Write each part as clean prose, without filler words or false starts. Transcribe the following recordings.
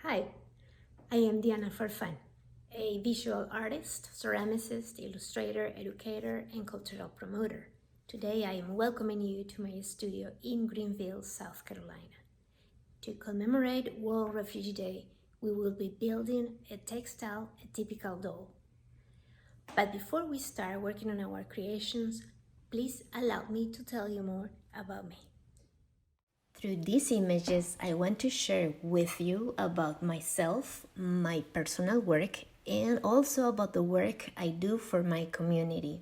Hi, I am Diana Farfan, a visual artist, ceramicist, illustrator, educator, and cultural promoter. Today I am welcoming you to my studio in Greenville, South Carolina. To commemorate World Refugee Day, we will be building a textile Atypical doll. But before we start working on our creations, please allow me to tell you more about me. Through these images, I want to share with you about myself, my personal work, and also about the work I do for my community.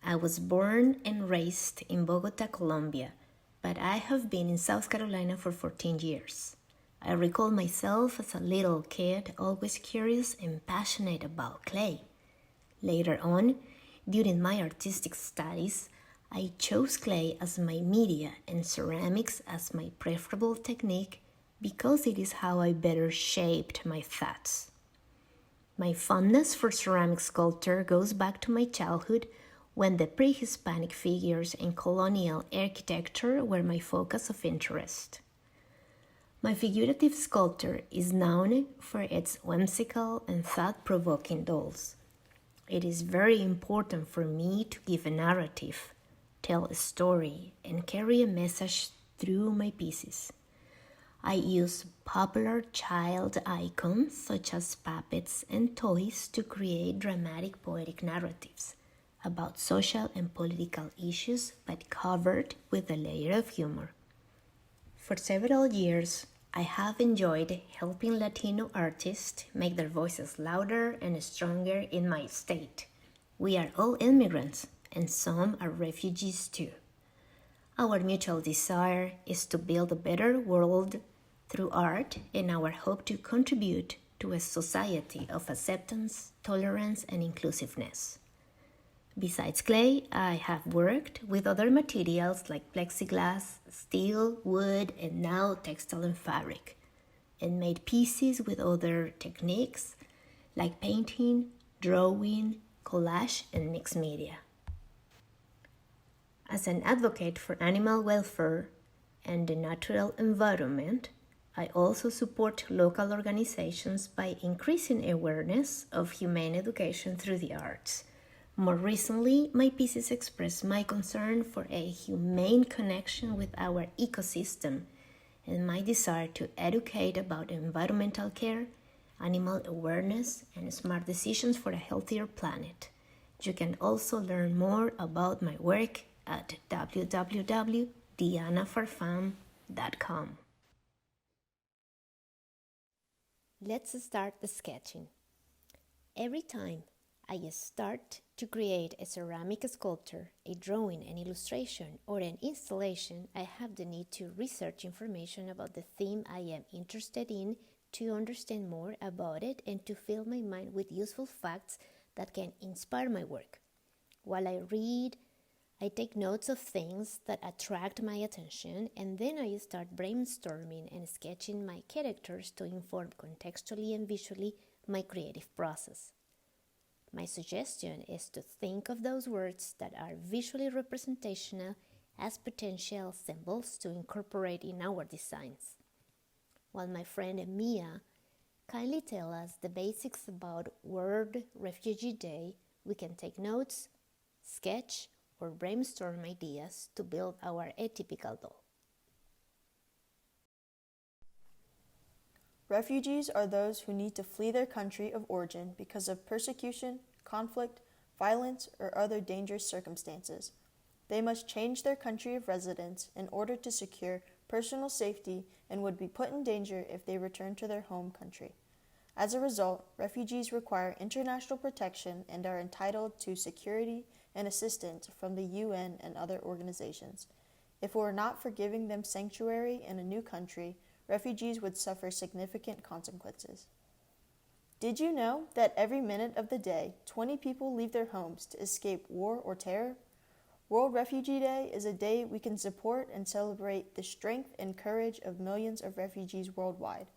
I was born and raised in Bogota, Colombia, but I have been in South Carolina for 14 years. I recall myself as a little kid, always curious and passionate about clay. Later on, during my artistic studies, I chose clay as my media and ceramics as my preferable technique because it is how I better shaped my thoughts. My fondness for ceramic sculpture goes back to my childhood when the pre-Hispanic figures and colonial architecture were my focus of interest. My figurative sculpture is known for its whimsical and thought-provoking dolls. It is very important for me to give a narrative, tell a story, and carry a message through my pieces. I use popular child icons such as puppets and toys to create dramatic poetic narratives about social and political issues, but covered with a layer of humor. For several years, I have enjoyed helping Latino artists make their voices louder and stronger in my state. We are all immigrants, and some are refugees too. Our mutual desire is to build a better world through art, and our hope to contribute to a society of acceptance, tolerance, and inclusiveness. Besides clay, I have worked with other materials like plexiglass, steel, wood, and now textile and fabric, and made pieces with other techniques like painting, drawing, collage, and mixed media. As an advocate for animal welfare and the natural environment, I also support local organizations by increasing awareness of humane education through the arts. More recently, my pieces express my concern for a humane connection with our ecosystem and my desire to educate about environmental care, animal awareness, and smart decisions for a healthier planet. You can also learn more about my work at www.dianafarfan.com. Let's start the sketching. Every time I start to create a ceramic sculpture, a drawing, an illustration, or an installation, I have the need to research information about the theme I am interested in to understand more about it and to fill my mind with useful facts that can inspire my work. While I read, I take notes of things that attract my attention, and then I start brainstorming and sketching my characters to inform contextually and visually my creative process. My suggestion is to think of those words that are visually representational as potential symbols to incorporate in our designs. While my friend Mia kindly tells us the basics about World Refugee Day, we can take notes, sketch, or brainstorm ideas to build our atypical doll. Refugees are those who need to flee their country of origin because of persecution, conflict, violence, or other dangerous circumstances. They must change their country of residence in order to secure personal safety and would be put in danger if they return to their home country. As a result, refugees require international protection and are entitled to security and assistance from the UN and other organizations. If it were not for giving them sanctuary in a new country, refugees would suffer significant consequences. Did you know that every minute of the day, 20 people leave their homes to escape war or terror? World Refugee Day is a day we can support and celebrate the strength and courage of millions of refugees worldwide.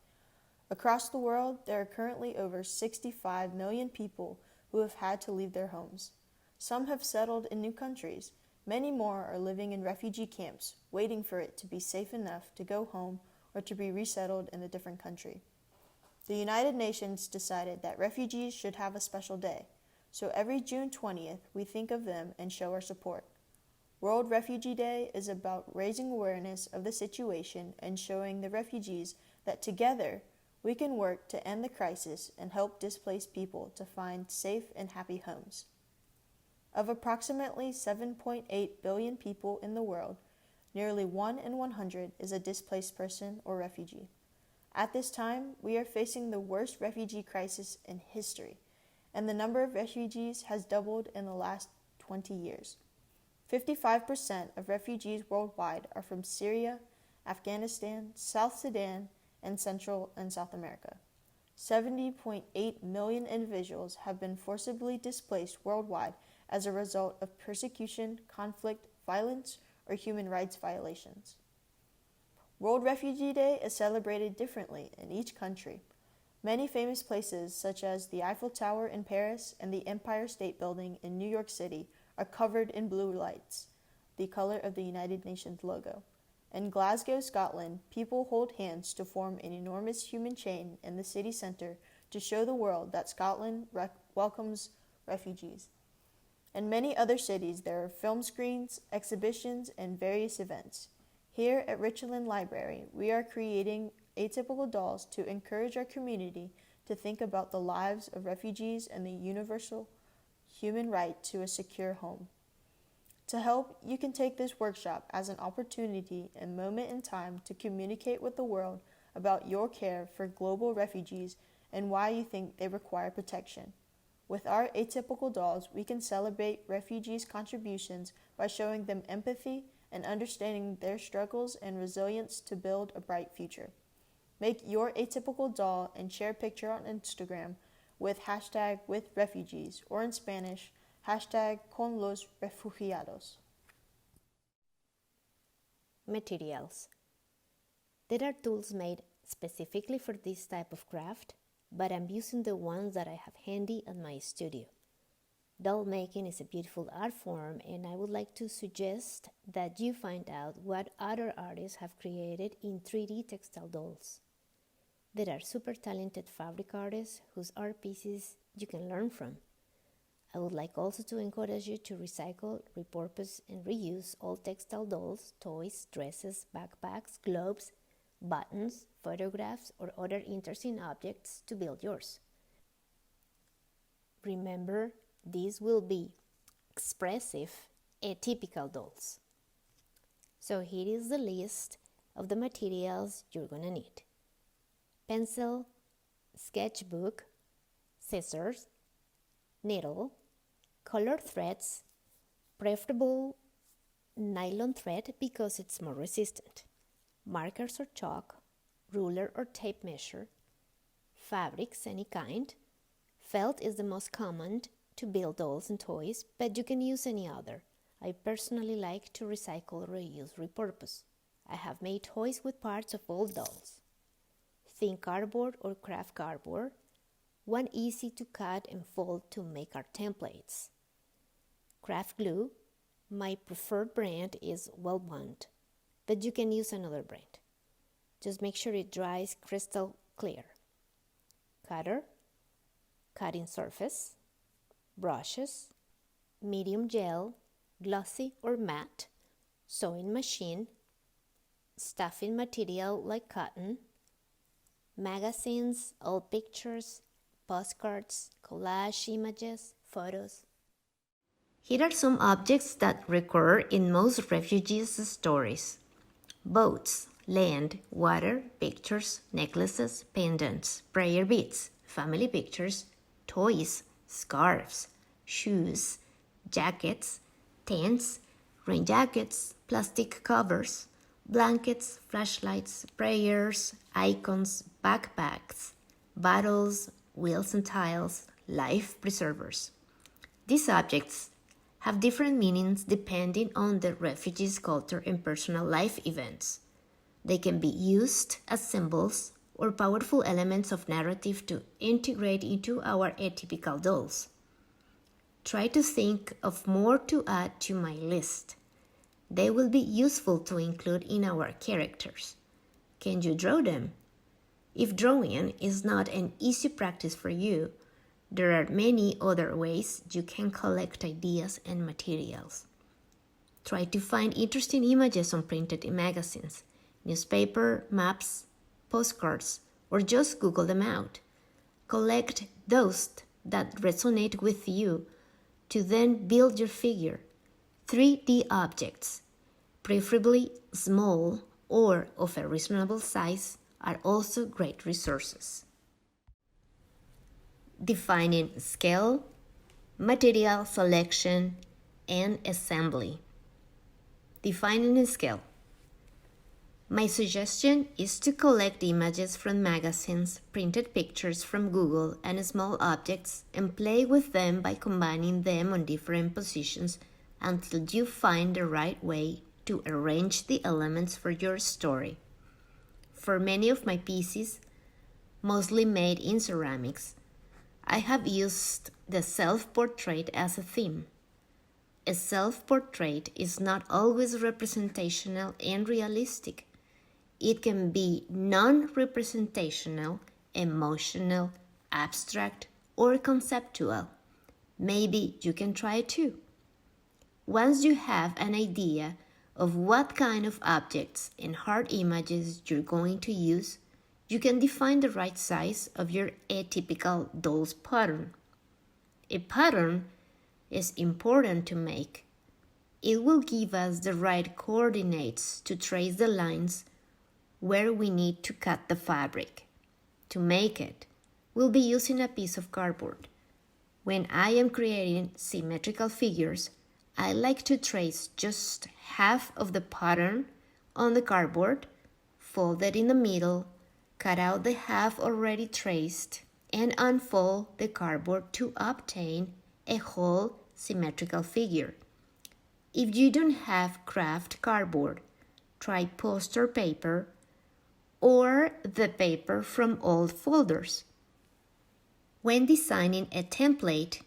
Across the world, there are currently over 65 million people who have had to leave their homes. Some have settled in new countries. Many more are living in refugee camps, waiting for it to be safe enough to go home or to be resettled in a different country. The United Nations decided that refugees should have a special day, so every June 20th we think of them and show our support. World Refugee Day is about raising awareness of the situation and showing the refugees that together we can work to end the crisis and help displaced people to find safe and happy homes. Of approximately 7.8 billion people in the world, nearly 1 in 100 is a displaced person or refugee. At this time, we are facing the worst refugee crisis in history, and the number of refugees has doubled in the last 20 years. 55% of refugees worldwide are from Syria, Afghanistan, South Sudan, and Central and South America. 70.8 million individuals have been forcibly displaced worldwide as a result of persecution, conflict, violence, or human rights violations. World Refugee Day is celebrated differently in each country. Many famous places, such as the Eiffel Tower in Paris and the Empire State Building in New York City, are covered in blue lights, the color of the United Nations logo. In Glasgow, Scotland, people hold hands to form an enormous human chain in the city centre to show the world that Scotland welcomes refugees. In many other cities, there are film screens, exhibitions, and various events. Here at Richland Library, we are creating Atypical dolls to encourage our community to think about the lives of refugees and the universal human right to a secure home. To help, you can take this workshop as an opportunity and moment in time to communicate with the world about your care for global refugees and why you think they require protection. With our Atypical dolls, we can celebrate refugees' contributions by showing them empathy and understanding their struggles and resilience to build a bright future. Make your Atypical doll and share a picture on Instagram with #WithRefugees or in Spanish, #ConLosRefugiados. Materials. There are tools made specifically for this type of craft, but I'm using the ones that I have handy at my studio. Doll making is a beautiful art form, and I would like to suggest that you find out what other artists have created in 3D textile dolls. There are super talented fabric artists whose art pieces you can learn from. I would like also to encourage you to recycle, repurpose, and reuse all textile dolls, toys, dresses, backpacks, gloves, buttons, photographs, or other interesting objects to build yours. Remember, these will be expressive, atypical dolls. So here is the list of the materials you're gonna need. Pencil, sketchbook, scissors, needle, colored threads, preferable nylon thread because it's more resistant, markers or chalk, ruler or tape measure, fabrics any kind. Felt is the most common to build dolls and toys, but you can use any other. I personally like to recycle, reuse, repurpose. I have made toys with parts of old dolls. Thin cardboard or craft cardboard, one easy to cut and fold to make our templates. Craft glue, my preferred brand is Well Bond, but you can use another brand. Just make sure it dries crystal clear. Cutter, cutting surface, brushes, medium gel, glossy or matte, sewing machine, stuffing material like cotton, magazines, old pictures, postcards, collage images, photos. Here are some objects that recur in most refugees' stories. Boats, land, water, pictures, necklaces, pendants, prayer beads, family pictures, toys, scarves, shoes, jackets, tents, rain jackets, plastic covers, blankets, flashlights, prayers, icons, backpacks, bottles, wheels and tiles, life preservers. These objects have different meanings depending on the refugee's culture and personal life events. They can be used as symbols or powerful elements of narrative to integrate into our atypical dolls. Try to think of more to add to my list. They will be useful to include in our characters. Can you draw them? If drawing is not an easy practice for you, there are many other ways you can collect ideas and materials. Try to find interesting images on printed magazines, newspaper, maps, postcards, or just Google them out. Collect those that resonate with you to then build your figure. 3D objects, preferably small or of a reasonable size, are also great resources. Defining scale, material selection, and assembly. Defining a scale. My suggestion is to collect images from magazines, printed pictures from Google, and small objects, and play with them by combining them on different positions until you find the right way to arrange the elements for your story. For many of my pieces, mostly made in ceramics, I have used the self-portrait as a theme. A self-portrait is not always representational and realistic. It can be non-representational, emotional, abstract, or conceptual. Maybe you can try it too. Once you have an idea of what kind of objects and hard images you're going to use, you can define the right size of your atypical doll's pattern. A pattern is important to make. It will give us the right coordinates to trace the lines where we need to cut the fabric. To make it, we'll be using a piece of cardboard. When I am creating symmetrical figures, I like to trace just half of the pattern on the cardboard, fold it in the middle, cut out the half already traced, and unfold the cardboard to obtain a whole symmetrical figure. If you don't have craft cardboard, try poster paper or the paper from old folders. When designing a template,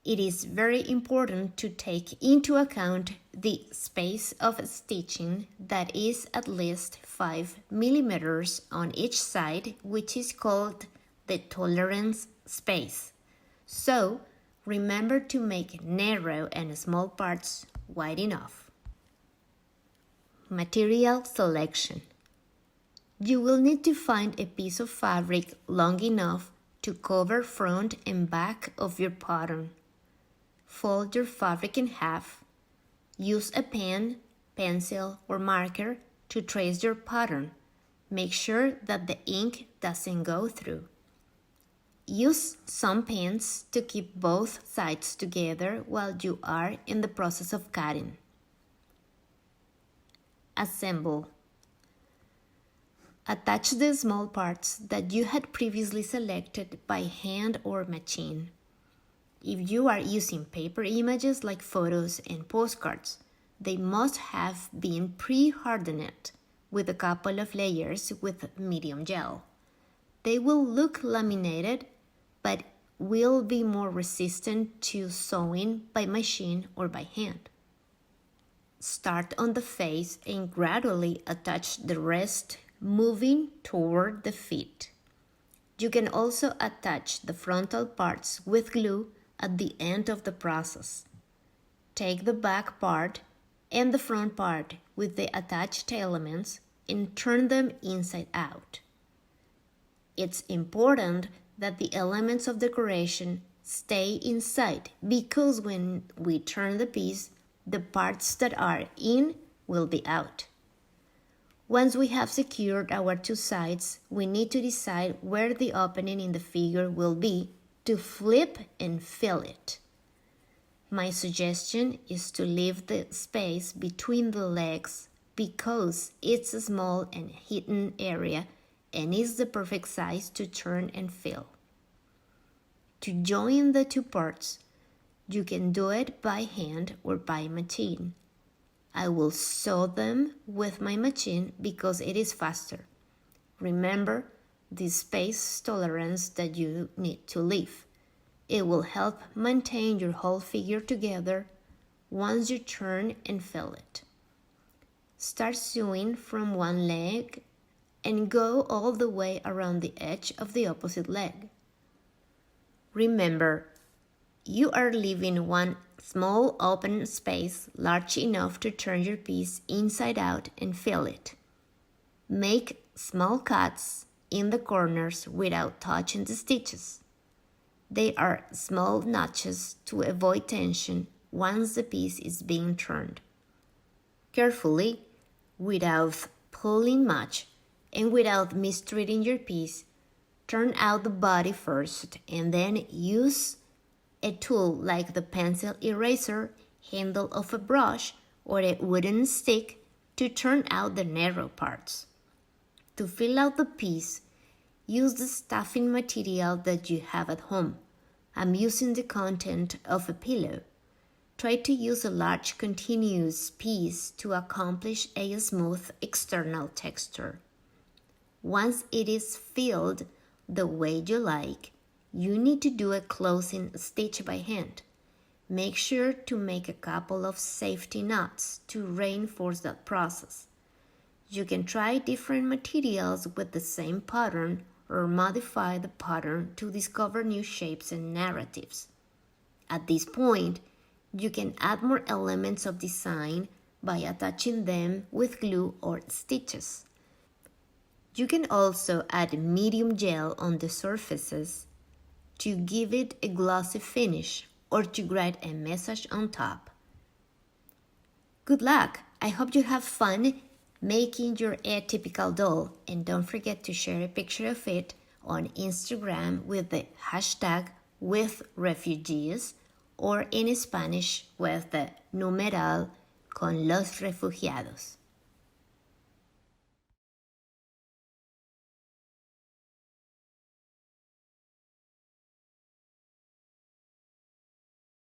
it is very important to take into account the space of stitching that is at least 5 millimeters on each side, which is called the tolerance space. So, remember to make narrow and small parts wide enough. Material selection. You will need to find a piece of fabric long enough to cover front and back of your pattern. Fold your fabric in half. Use a pen, pencil, or marker to trace your pattern. Make sure that the ink doesn't go through. Use some pens to keep both sides together while you are in the process of cutting. Assemble. Attach the small parts that you had previously selected by hand or machine. If you are using paper images like photos and postcards, they must have been pre-hardened with a couple of layers with medium gel. They will look laminated, but will be more resistant to sewing by machine or by hand. Start on the face and gradually attach the rest, moving toward the feet. You can also attach the frontal parts with glue at the end of the process. Take the back part and the front part with the attached elements and turn them inside out. It's important that the elements of decoration stay inside because when we turn the piece, the parts that are in will be out. Once we have secured our two sides, we need to decide where the opening in the figure will be to flip and fill it. My suggestion is to leave the space between the legs because it's a small and hidden area and is the perfect size to turn and fill. To join the two parts, you can do it by hand or by machine. I will sew them with my machine because it is faster. Remember the space tolerance that you need to leave. It will help maintain your whole figure together once you turn and fill it. Start sewing from one leg and go all the way around the edge of the opposite leg. Remember, you are leaving one small open space large enough to turn your piece inside out and fill it. Make small cuts in the corners without touching the stitches. They are small notches to avoid tension once the piece is being turned. Carefully, without pulling much and without mistreating your piece, turn out the body first and then use a tool like the pencil eraser handle of a brush or a wooden stick to turn out the narrow parts. To fill out the piece, use the stuffing material that you have at home. I'm using the content of a pillow. Try to use a large continuous piece to accomplish a smooth external texture. Once it is filled the way you like, you need to do a closing stitch by hand. Make sure to make a couple of safety knots to reinforce that process. You can try different materials with the same pattern or modify the pattern to discover new shapes and narratives. At this point, you can add more elements of design by attaching them with glue or stitches. You can also add medium gel on the surfaces to give it a glossy finish or to write a message on top. Good luck! I hope you have fun making your Atypical doll, and don't forget to share a picture of it on Instagram with the hashtag #WithRefugees or in Spanish with the numeral con los refugiados.